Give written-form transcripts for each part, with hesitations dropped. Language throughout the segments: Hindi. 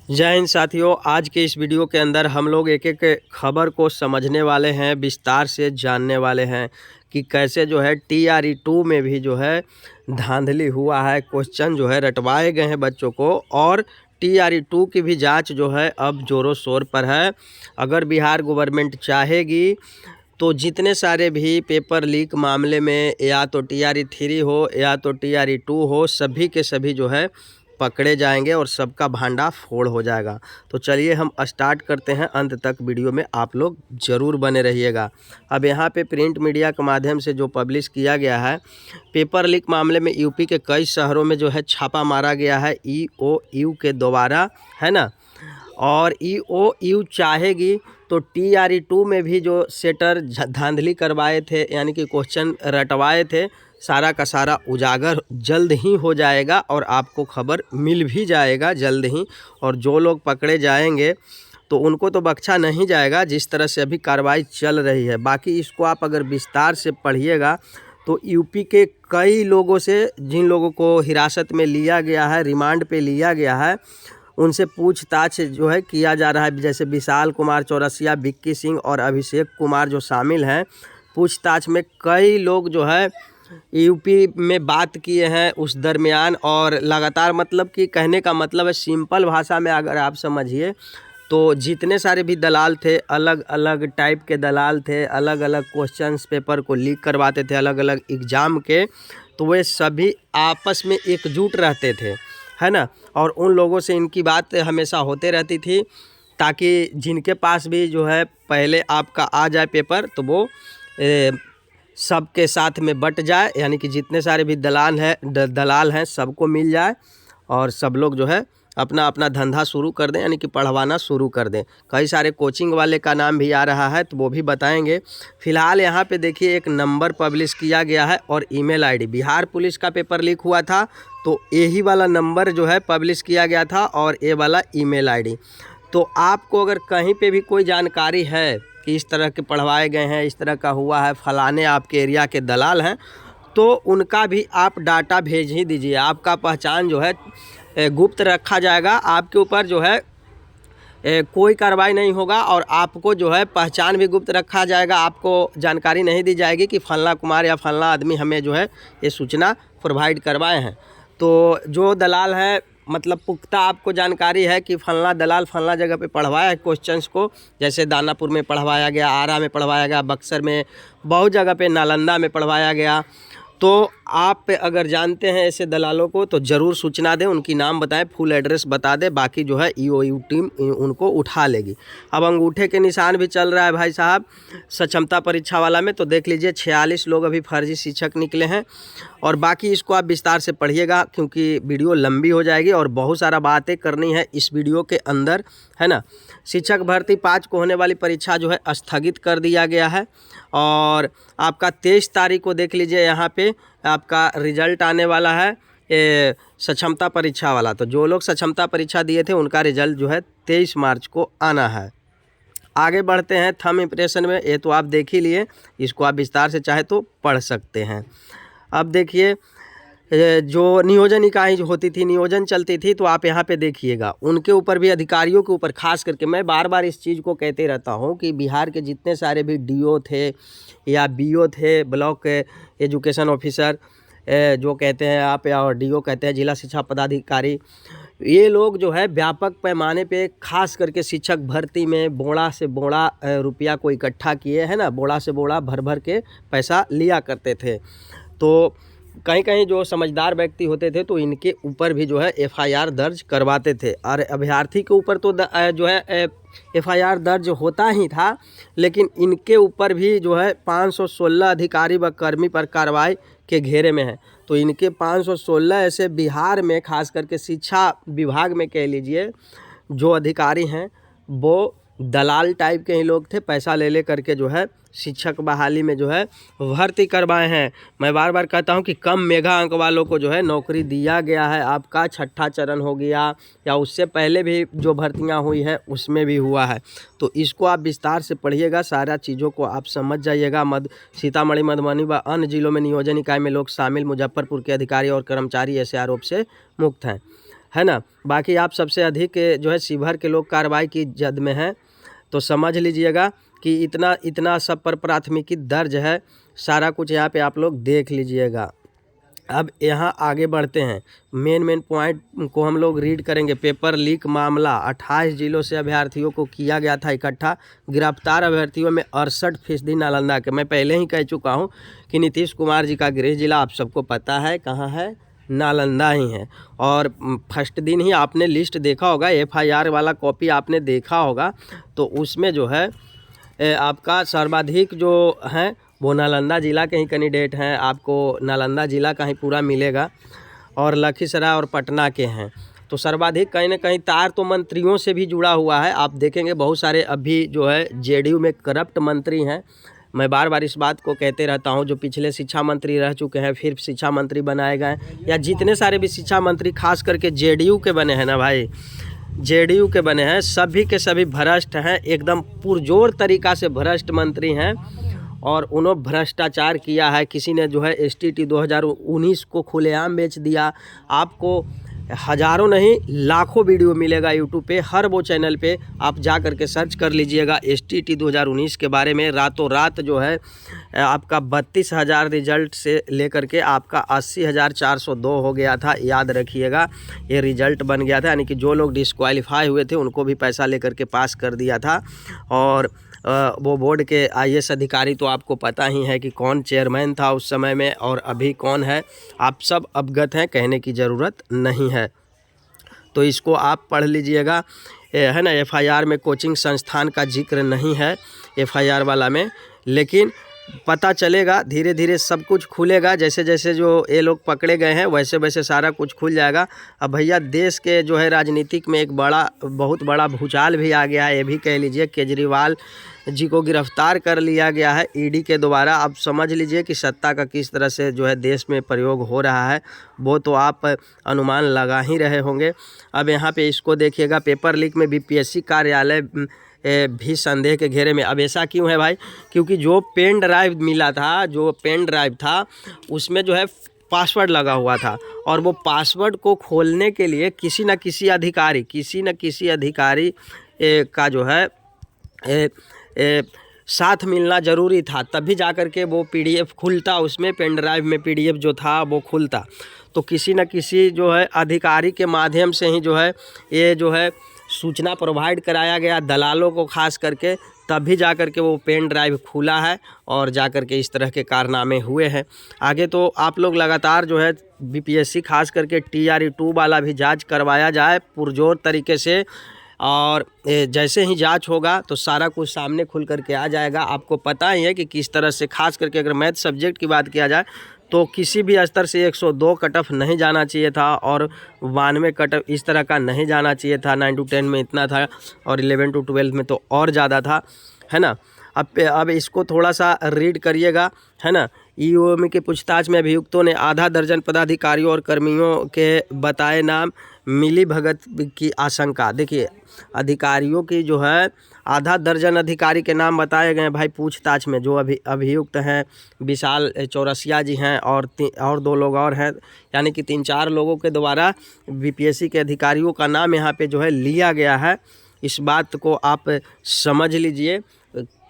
जय हिंद साथियों। आज के इस वीडियो के अंदर हम लोग एक एक खबर को समझने वाले हैं, विस्तार से जानने वाले हैं कि कैसे जो है TRE2 में भी जो है धांधली हुआ है। क्वेश्चन जो है रटवाए गए हैं बच्चों को, और TRE2 की भी जांच जो है अब ज़ोरों शोर पर है। अगर बिहार गवर्नमेंट चाहेगी तो जितने सारे भी पेपर लीक मामले में, या तो TRE3 हो या तो TRE2 हो, सभी के सभी जो है पकड़े जाएंगे और सबका भांडा फोड़ हो जाएगा। तो चलिए हम स्टार्ट करते हैं। अंत तक वीडियो में आप लोग ज़रूर बने रहिएगा। अब यहाँ पे प्रिंट मीडिया के माध्यम से जो पब्लिश किया गया है, पेपर लीक मामले में यूपी के कई शहरों में जो है छापा मारा गया है EOU के द्वारा, है ना। और EOU चाहेगी तो TRE2 में भी जो सेटर धांधली करवाए थे, यानी कि क्वेश्चन रटवाए थे, सारा का सारा उजागर जल्द ही हो जाएगा और आपको खबर मिल भी जाएगा जल्द ही। और जो लोग पकड़े जाएंगे तो उनको तो बख्शा नहीं जाएगा, जिस तरह से अभी कार्रवाई चल रही है। बाकी इसको आप अगर विस्तार से पढ़िएगा तो यूपी के कई लोगों से, जिन लोगों को हिरासत में लिया गया है, रिमांड पे लिया गया है, उनसे पूछताछ जो है किया जा रहा है। जैसे विशाल कुमार चौरसिया, विक्की सिंह और अभिषेक कुमार जो शामिल हैं पूछताछ में। कई लोग जो है यूपी में बात किए हैं उस दरमियान, और लगातार, मतलब कि कहने का मतलब है सिंपल भाषा में अगर आप समझिए तो जितने सारे भी दलाल थे, अलग अलग टाइप के दलाल थे, अलग अलग क्वेश्चंस पेपर को लीक करवाते थे अलग अलग एग्ज़ाम के, तो वे सभी आपस में एकजुट रहते थे, है ना। और उन लोगों से इनकी बात हमेशा होते रहती थी, ताकि जिनके पास भी जो है पहले आपका आ जाए पेपर तो वो सबके साथ में बट जाए, यानी कि जितने सारे भी दलाल हैं सबको मिल जाए और सब लोग जो है अपना अपना धंधा शुरू कर दें, यानी कि पढ़वाना शुरू कर दें। कई सारे कोचिंग वाले का नाम भी आ रहा है तो वो भी बताएंगे। फ़िलहाल यहाँ पे देखिए एक नंबर पब्लिश किया गया है और ईमेल आईडी। बिहार पुलिस का पेपर लीक हुआ था तो यही वाला नंबर जो है पब्लिश किया गया था और ये वाला ईमेल आईडी। तो आपको अगर कहीं पे भी कोई जानकारी है कि इस तरह के पढ़वाए गए हैं, इस तरह का हुआ है, फलाने आपके एरिया के दलाल हैं, तो उनका भी आप डाटा भेज ही दीजिए। आपका पहचान जो है गुप्त रखा जाएगा, आपके ऊपर जो है कोई कार्रवाई नहीं होगा और आपको जो है पहचान भी गुप्त रखा जाएगा। आपको जानकारी नहीं दी जाएगी कि फलना कुमार या फलना आदमी हमें जो है ये सूचना प्रोवाइड करवाए हैं। तो जो दलाल है, मतलब पुख्ता आपको जानकारी है कि फलना दलाल फलना जगह पे पढ़वाया है क्वेश्चंस को, जैसे दानापुर में पढ़वाया गया, आरा में पढ़वाया गया, बक्सर में, बहुत जगह पे, नालंदा में पढ़वाया गया। तो आप अगर जानते हैं ऐसे दलालों को तो ज़रूर सूचना दें, उनकी नाम बताएं, फुल एड्रेस बता दें, बाकी जो है EOU टीम उनको उठा लेगी। अब अंगूठे के निशान भी चल रहा है भाई साहब सक्षमता परीक्षा वाला में, तो देख लीजिए 46 लोग अभी फर्जी शिक्षक निकले हैं। और बाकी इसको आप विस्तार से पढ़िएगा क्योंकि वीडियो लंबी हो जाएगी और बहुत सारा बातें करनी है इस वीडियो के अंदर, है ना। शिक्षक भर्ती 5 को होने वाली परीक्षा जो है स्थगित कर दिया गया है और आपका 23 तारीख को देख लीजिए यहाँ पे आपका रिजल्ट आने वाला है सक्षमता परीक्षा वाला। तो जो लोग सक्षमता परीक्षा दिए थे उनका रिजल्ट जो है 23 मार्च को आना है। आगे बढ़ते हैं थंब इम्प्रेशन में, ये तो आप देख ही लिए, इसको आप विस्तार से चाहे तो पढ़ सकते हैं। अब देखिए जो नियोजन इकाई जो होती थी, नियोजन चलती थी, तो आप यहाँ पे देखिएगा उनके ऊपर भी, अधिकारियों के ऊपर खास करके, मैं बार बार इस चीज़ को कहते रहता हूँ कि बिहार के जितने सारे भी DO थे या BO थे, ब्लॉक एजुकेशन ऑफिसर जो कहते हैं आप, या और DO कहते हैं, जिला शिक्षा पदाधिकारी, ये लोग जो है व्यापक पैमाने पे खास करके शिक्षक भर्ती में बोड़ा से बोड़ा रुपया को इकट्ठा किए, है ना। बोड़ा से बोड़ा भर भर के पैसा लिया करते थे। तो कहीं कहीं जो समझदार व्यक्ति होते थे तो इनके ऊपर भी जो है FIR दर्ज करवाते थे। और अभ्यर्थी के ऊपर तो जो है FIR दर्ज होता ही था, लेकिन इनके ऊपर भी जो है 516 अधिकारी व कर्मी पर कार्रवाई के घेरे में है। तो इनके 516 ऐसे बिहार में, खास करके शिक्षा विभाग में कह लीजिए, जो अधिकारी हैं वो दलाल टाइप के ही लोग थे, पैसा ले करके जो है शिक्षक बहाली में जो है भर्ती करवाए हैं। मैं बार बार कहता हूं कि कम मेगा अंक वालों को जो है नौकरी दिया गया है। आपका 6ठा चरण हो गया या उससे पहले भी जो भर्तियां हुई है उसमें भी हुआ है। तो इसको आप विस्तार से पढ़िएगा, सारा चीज़ों को आप समझ जाइएगा। सीतामढ़ी, मधुबनी व अन्य जिलों में नियोजन इकाई में लोग शामिल, मुजफ्फरपुर के अधिकारी और कर्मचारी ऐसे आरोप से मुक्त हैं। है ना। बाकी आप सबसे अधिक जो है शिवहर के लोग कार्रवाई की जद में हैं, तो समझ लीजिएगा कि इतना इतना सब पर प्राथमिकी दर्ज है। सारा कुछ यहाँ पे आप लोग देख लीजिएगा। अब यहाँ आगे बढ़ते हैं, मेन पॉइंट को हम लोग रीड करेंगे। पेपर लीक मामला, 28 जिलों से अभ्यर्थियों को किया गया था इकट्ठा। गिरफ्तार अभ्यर्थियों में 68% नालंदा के। मैं पहले ही कह चुका हूँ कि नीतीश कुमार जी का गृह जिला आप सबको पता है कहाँ है, नालंदा ही है। और फर्स्ट दिन ही आपने लिस्ट देखा होगा, FIR वाला कॉपी आपने देखा होगा, तो उसमें जो है आपका सर्वाधिक जो है वो नालंदा ज़िला के ही कैंडिडेट हैं। आपको नालंदा ज़िला का ही पूरा मिलेगा, और लखीसराय और पटना के हैं। तो सर्वाधिक कहीं ना कहीं तार तो मंत्रियों से भी जुड़ा हुआ है। आप देखेंगे बहुत सारे अभी जो है JDU में करप्ट मंत्री हैं। मैं बार बार इस बात को कहते रहता हूं, जो पिछले शिक्षा मंत्री रह चुके हैं फिर शिक्षा मंत्री बनाए गए, या जितने सारे भी शिक्षा मंत्री खास करके JDU के बने हैं ना भाई, JDU के बने हैं, सभी के सभी भ्रष्ट हैं, एकदम पुरजोर तरीक़ा से भ्रष्ट मंत्री हैं। और उन्होंने भ्रष्टाचार किया है। किसी ने जो है STT 2019 को खुलेआम बेच दिया। आपको हज़ारों नहीं लाखों वीडियो मिलेगा यूट्यूब पे, हर वो चैनल पे आप जा कर के सर्च कर लीजिएगा STT 2019 के बारे में। रातों रात जो है आपका 32,000 रिजल्ट से लेकर के आपका 80,402 हो गया था। याद रखिएगा, ये रिजल्ट बन गया था, यानी कि जो लोग डिस्क्वालीफाई हुए थे उनको भी पैसा लेकर के पास कर दिया था। और वो बोर्ड के IAS अधिकारी तो आपको पता ही है कि कौन चेयरमैन था उस समय में और अभी कौन है, आप सब अवगत हैं, कहने की ज़रूरत नहीं है। तो इसको आप पढ़ लीजिएगा, है ना। FIR में कोचिंग संस्थान का जिक्र नहीं है FIR वाला में, लेकिन पता चलेगा धीरे धीरे सब कुछ खुलेगा। जैसे जैसे जो ये लोग पकड़े गए हैं वैसे वैसे सारा कुछ खुल जाएगा। अब भैया देश के जो है राजनीतिक में एक बहुत बड़ा भूचाल भी आ गया है, ये भी कह लीजिए। केजरीवाल जी को गिरफ्तार कर लिया गया है ED के द्वारा। अब समझ लीजिए कि सत्ता का किस तरह से जो है देश में प्रयोग हो रहा है, वो तो आप अनुमान लगा ही रहे होंगे। अब यहाँ पे इसको देखिएगा, पेपर लीक में BPSC कार्यालय भी संदेह के घेरे में। अब ऐसा क्यों है भाई, क्योंकि जो पेन ड्राइव मिला था, जो पेन ड्राइव था उसमें जो है पासवर्ड लगा हुआ था, और वो पासवर्ड को खोलने के लिए किसी न किसी अधिकारी का जो है साथ मिलना ज़रूरी था, तभी जा कर के वो PDF खुलता, उसमें पेन ड्राइव में PDF जो था वो खुलता। तो किसी न किसी जो है अधिकारी के माध्यम से ही जो है ये जो है सूचना प्रोवाइड कराया गया दलालों को खास करके, तभी जा कर के वो पेन ड्राइव खुला है और जा कर के इस तरह के कारनामे हुए हैं। आगे तो आप लोग लगातार जो है BPSC खास करके TRE2 वाला भी जांच करवाया जाए पुरजोर तरीके से, और जैसे ही जांच होगा तो सारा कुछ सामने खुल करके आ जाएगा। आपको पता ही है कि किस तरह से, खास करके अगर मैथ सब्जेक्ट की बात किया जाए तो किसी भी स्तर से 102 कट ऑफ नहीं जाना चाहिए था, और 92 कट ऑफ इस तरह का नहीं जाना चाहिए था। 9 to 10 में इतना था, और 11 to 12 में तो और ज़्यादा था, है ना। अब इसको थोड़ा सा रीड करिएगा, है ना। EOM के पूछताछ में अभियुक्तों ने आधा दर्जन पदाधिकारियों और कर्मियों के बताए नाम, मिली भगत की आशंका। देखिए अधिकारियों की जो है आधा दर्जन अधिकारी के नाम बताए गए भाई पूछताछ में। जो अभियुक्त हैं विशाल चौरसिया जी हैं, और 2 लोग और हैं, यानी कि 3-4 लोगों के द्वारा BPSC के अधिकारियों का नाम यहाँ पे जो है लिया गया है। इस बात को आप समझ लीजिए।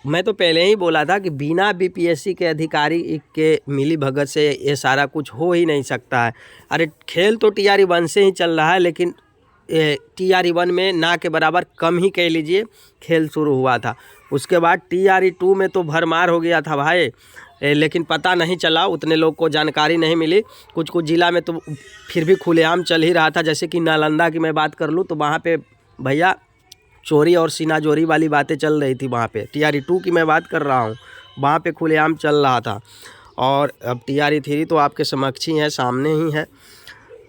मैं तो पहले ही बोला था कि बिना BPSC के अधिकारी के मिली भगत से ये सारा कुछ हो ही नहीं सकता है। अरे खेल तो TRE1 से ही चल रहा है, लेकिन TRE1 में ना के बराबर कम ही कह लीजिए खेल शुरू हुआ था। उसके बाद TRE2 में तो भरमार हो गया था भाई, लेकिन पता नहीं चला, उतने लोग को जानकारी नहीं मिली। कुछ ज़िला में तो फिर भी खुलेआम चल ही रहा था। जैसे कि नालंदा की मैं बात कर लूँ तो वहाँ पे भैया चोरी और सीनाजोरी वाली बातें चल रही थी। वहाँ पे TRE2 की मैं बात कर रहा हूँ, वहाँ पे खुलेआम चल रहा था। और अब TRE3 तो आपके समक्ष ही है, सामने ही है।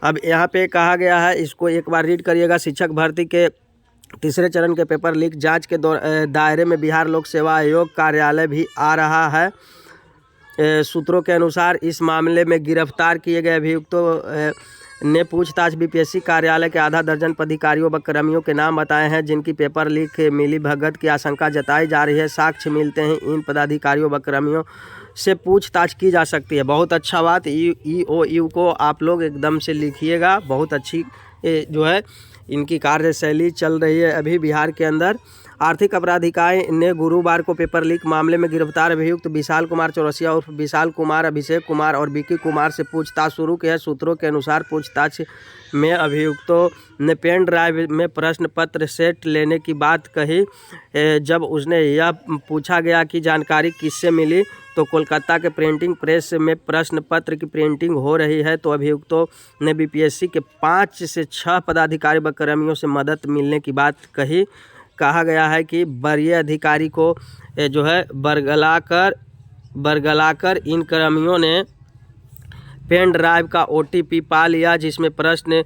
अब यहाँ पे कहा गया है, इसको एक बार रीड करिएगा। शिक्षक भर्ती के तीसरे चरण के पेपर लीक जांच के दायरे में बिहार लोक सेवा आयोग कार्यालय भी आ रहा है। सूत्रों के अनुसार इस मामले में गिरफ्तार किए गए अभियुक्तों ने पूछताछ BPSC कार्यालय के आधा दर्जन पदाधिकारियों व कर्मियों के नाम बताए हैं, जिनकी पेपर लीक मिली भगत की आशंका जताई जा रही है। साक्ष्य मिलते हैं इन पदाधिकारियों व कर्मियों से पूछताछ की जा सकती है। बहुत अच्छा बात, EOU को आप लोग एकदम से लिखिएगा, बहुत अच्छी जो है इनकी कार्यशैली चल रही है अभी बिहार के अंदर। आर्थिक अपराध इकाई ने गुरुवार को पेपर लीक मामले में गिरफ्तार अभियुक्त विशाल कुमार चौरसिया उर्फ विशाल कुमार, अभिषेक कुमार और विक्की कुमार से पूछताछ शुरू की है। सूत्रों के अनुसार पूछताछ में अभियुक्तों ने पेन ड्राइव में प्रश्न पत्र सेट लेने की बात कही। जब उसने यह पूछा गया कि जानकारी किससे मिली तो कोलकाता के प्रिंटिंग प्रेस में प्रश्न पत्र की प्रिंटिंग हो रही है, तो अभियुक्तों ने बीपीएससी के 5 से 6 पदाधिकारी व कर्मियों से मदद मिलने की बात कही। कहा गया है कि वरीय अधिकारी को जो है बरगलाकर इन कर्मियों ने पेन ड्राइव का OTP पा लिया जिसमें प्रश्न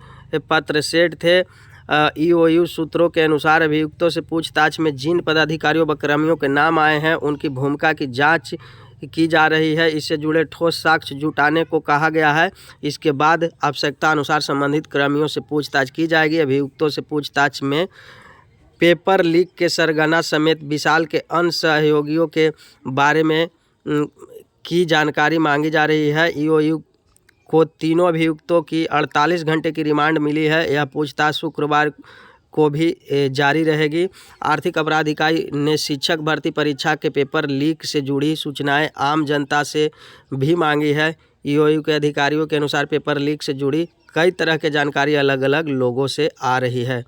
पत्र सेट थे। EOU सूत्रों के अनुसार अभियुक्तों से पूछताछ में जिन पदाधिकारियों व कर्मियों के नाम आए हैं उनकी भूमिका की जांच की जा रही है। इससे जुड़े ठोस साक्ष्य जुटाने को कहा गया है। इसके बाद आवश्यकता अनुसार संबंधित कर्मियों से पूछताछ की जाएगी। अभियुक्तों से पूछताछ में पेपर लीक के सरगना समेत विशाल के अन्य सहयोगियों के बारे में की जानकारी मांगी जा रही है। EOU को तीनों अभियुक्तों की 48 घंटे की रिमांड मिली है। यह पूछताछ शुक्रवार को भी जारी रहेगी। आर्थिक अपराध इकाई ने शिक्षक भर्ती परीक्षा के पेपर लीक से जुड़ी सूचनाएं आम जनता से भी मांगी है। EOU के अधिकारियों के अनुसार पेपर लीक से जुड़ी कई तरह के जानकारी अलग अलग लोगों से आ रही है।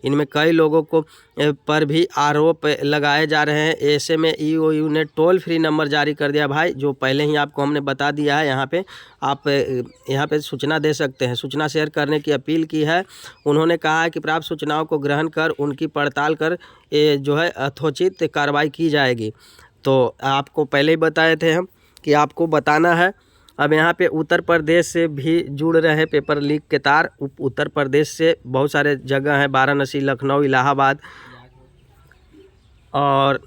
इनमें कई लोगों को पर भी आरोप लगाए जा रहे हैं। ऐसे में EOU ने टोल फ्री नंबर जारी कर दिया भाई, जो पहले ही आपको हमने बता दिया है। यहाँ पे आप यहाँ पे सूचना दे सकते हैं, सूचना शेयर करने की अपील की है। उन्होंने कहा है कि प्राप्त सूचनाओं को ग्रहण कर उनकी पड़ताल कर जो है यथोचित कार्रवाई की जाएगी। तो आपको पहले ही बताए थे हम कि आपको बताना है। अब यहाँ पे उत्तर प्रदेश से भी जुड़ रहे हैं पेपर लीक के तार। उत्तर प्रदेश से बहुत सारे जगह हैं, वाराणसी, लखनऊ, इलाहाबाद, और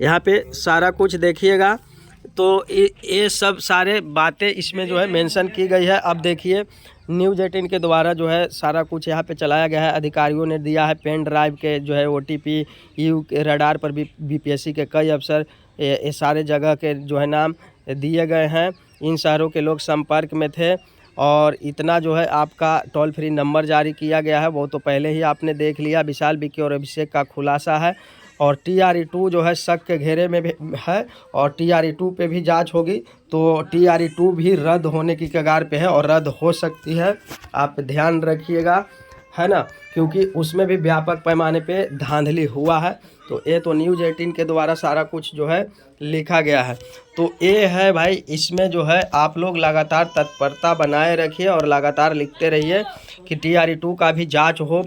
यहाँ पे सारा कुछ देखिएगा। तो ये सब सारे बातें इसमें जो है मेंशन की गई है। अब देखिए न्यूज़ 18 के द्वारा जो है सारा कुछ यहाँ पे चलाया गया है। अधिकारियों ने दिया है पेन ड्राइव के जो है OTP। EU के रडार पर भी BPSC के कई अफसर ये सारे जगह के जो है नाम दिए गए हैं। इन शहरों के लोग संपर्क में थे और इतना जो है आपका टोल फ्री नंबर जारी किया गया है वो तो पहले ही आपने देख लिया। विशाल, विक्की और अभिषेक का खुलासा है और TRE2 जो है शक के घेरे में भी है और TRE2 पे भी जांच होगी। तो TRE2 भी रद्द होने की कगार पे है और रद्द हो सकती है, आप ध्यान रखिएगा, है ना, क्योंकि उसमें भी व्यापक पैमाने पे धांधली हुआ है। तो ये तो न्यूज़ 18 के द्वारा सारा कुछ जो है लिखा गया है। तो ये है भाई, इसमें जो है आप लोग लगातार तत्परता बनाए रखिए और लगातार लिखते रहिए कि TRE2 का भी जांच हो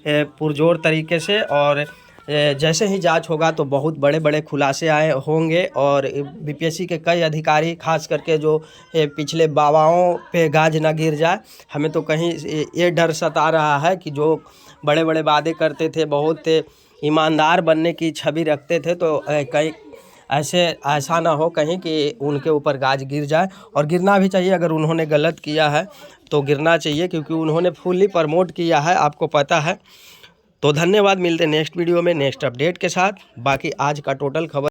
पुरजोर तरीके से। और जैसे ही जांच होगा तो बहुत बड़े बड़े खुलासे आए होंगे और BPSC के कई अधिकारी, खास करके जो पिछले बाबाओं पे गाज ना गिर जाए। हमें तो कहीं ये डर सता रहा है कि जो बड़े बड़े वादे करते थे, बहुत ईमानदार बनने की छवि रखते थे, तो कहीं ऐसा ना हो कहीं कि उनके ऊपर गाज गिर जाए। और गिरना भी चाहिए, अगर उन्होंने गलत किया है तो गिरना चाहिए, क्योंकि उन्होंने फुल्ली प्रमोट किया है, आपको पता है। तो धन्यवाद, मिलते हैं नेक्स्ट वीडियो में नेक्स्ट अपडेट के साथ। बाकी आज का टोटल खबर